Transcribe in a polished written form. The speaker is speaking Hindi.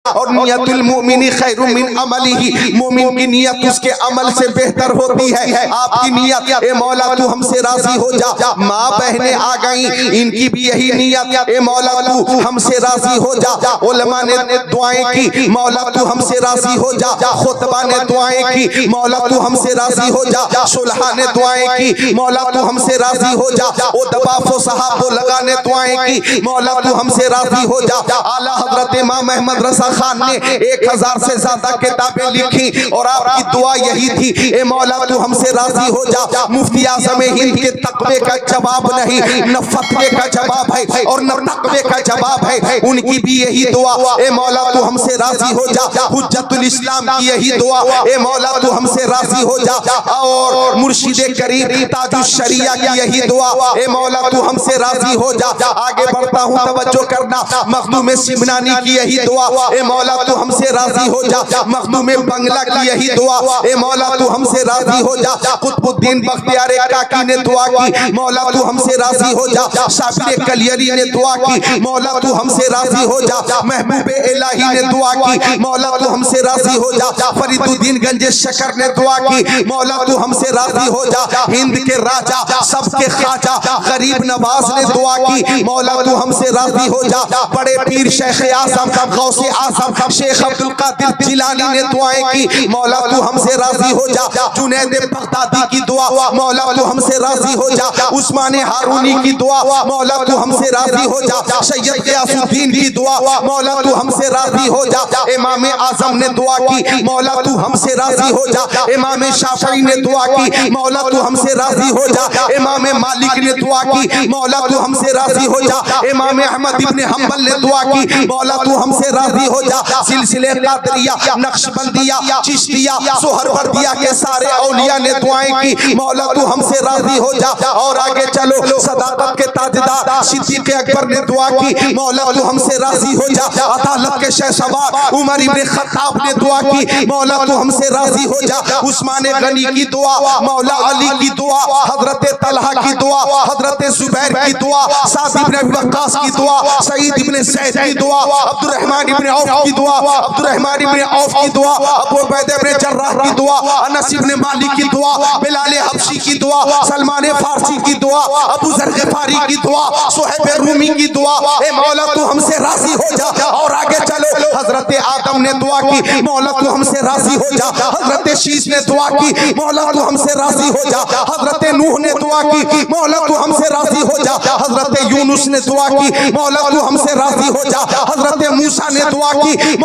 और नियतुल मुमिनी खैरुम मिन अमलिही, मोमिन की नियत उसके अमल से बेहतर होती है। आपकी नियत ए मौला तू हमसे राजी हो जा। माँ बहनें आ गई, इनकी भी यही नियत, ए मौला तू हमसे राजी हो जा। उलमा ने दुआएं की, मौला तू हमसे राजी हो जा। खुतबा ने दुआएं की, मौला तू हमसे राजी हो जा। सुलहा ने दुआएं की, मौला तू हमसे राजी हो जा। उदबा फुसहा लगा ने दुआएं की, मौला तू हमसे राजी हो जा। आला हजरत इमाम अहमद रज़ा खान ने 1000 से ज्यादा किताबें लिखी और आपकी दुआ यही थी, ए मौला तू हमसे राजी हो जा। मुफ्ती आज़म हिंद के तकवे का जवाब नहीं, न फतवे का जवाब है और न तकवे का जवाब है, उनकी भी यही दुआ, ए मौला तू हमसे राजी हो जा। हुज्जतुल इस्लाम की यही दुआ, ए मौला तू हमसे राजी हो जा। और मुर्शिदे करीम ताजुश शरिया की यही दुआ, ए मौला तू हमसे राजी हो जा। आगे बढ़ता हूँ, तवज्जो करना। मखदूम सिमनानी की यही दुआ, ए मौला तू हमसे राजी हो जा। मखदूम बंगला की यही दुआ, ए मौला तू हमसे राजी हो जा। कुतुबुद्दीन बख्तियार काकी ने दुआ की, मौला तू हमसे राजी हो जा। शाबिर कलियरी ने दुआ की, मौला तू हमसे राजी हो जा। महबूब इलाही ने दुआ की, मौला तू हमसे राजी हो जा। फरीदुद्दीन गंज शकर ने दुआ की, मौला तू हमसे राजी हो जा। हिंद के राजा सबके खाजा गरीब नवाज ने दुआ की, मौला तू हमसे राजी हो जा। बड़े पीर शेख आज़म गौसे आज़म शेख अब्दुल कादिर जिलानी ने दुआएं की, मौला तू हमसे राजी हो जा। जुनैद बगदादी की दुआ, मौला तू हमसे राजी हो जा। उस्मान हारूनी की दुआ, मौला तू हमसे राजी हो जा। सैयद गियासुद्दीन की दुआ, मौला तू हमसे राजी हो जा। इमाम आज़म ने दुआ की, मौला तू हमसे राजी हो जा। इमाम शाफई ने दुआ की, मौला तू हमसे राजी हो जा। इमाम मालिक ने दुआ की, मौला तू हमसे राजी हो जा। इमाम अहमद इब्न हंबल ने दुआ की, मौला तू हमसे राजी हो जा। सिलसिले कादरिया, नक्शबंदिया, चिश्तिया, सोहरवर्दिया के सारे औलिया ने दुआएं की, मौला तू हमसे राजी हो जा। और आगे चलो, सदाकत के ताजदार सिद्दीक़ अकबर ने दुआ की, मौला तू हमसे राजी हो जा। अदालत के शहसवार उमर इब्न खत्ताब ने दुआ की, मौला तू हमसे राजी हो जा। उस्मान गनी की दुआ, मौला अली की दुआ, हजरत तलहा की दुआ, हजरत जुबैर की दुआ, साद इब्न अबी वक्कास की दुआ, सईद इब्न ज़ैद की दुआ, अब्दुर्रहमान इब्न औफ की दुआ, अब्दुर्रहमान इब्न औफ की दुआ, अबू उबैदा इब्न जर्राह की दुआ, अनस इब्न मालिक की दुआ, बिलाल हबशी की दुआ, सलमान फारसी की दुआ, अबू ज़र ग़िफ़ारी की दुआ, सुहैब रूमी की दुआ, ए मौला तू हमसे राजी हो जा। और आगे चलो, हजरत आदम ने दुआ की, मौला तू हमसे राजी हो जा। हजरत शीश ने दुआ की, मौला तू हमसे राजी हो जा। हजरत नूह ने दुआ की, मौला तू हमसे राजी हो जा। हजरत यूनुस ने दुआ की, मौला तू हमसे राजी हो जा। हजरत मूसा ने दुआ की,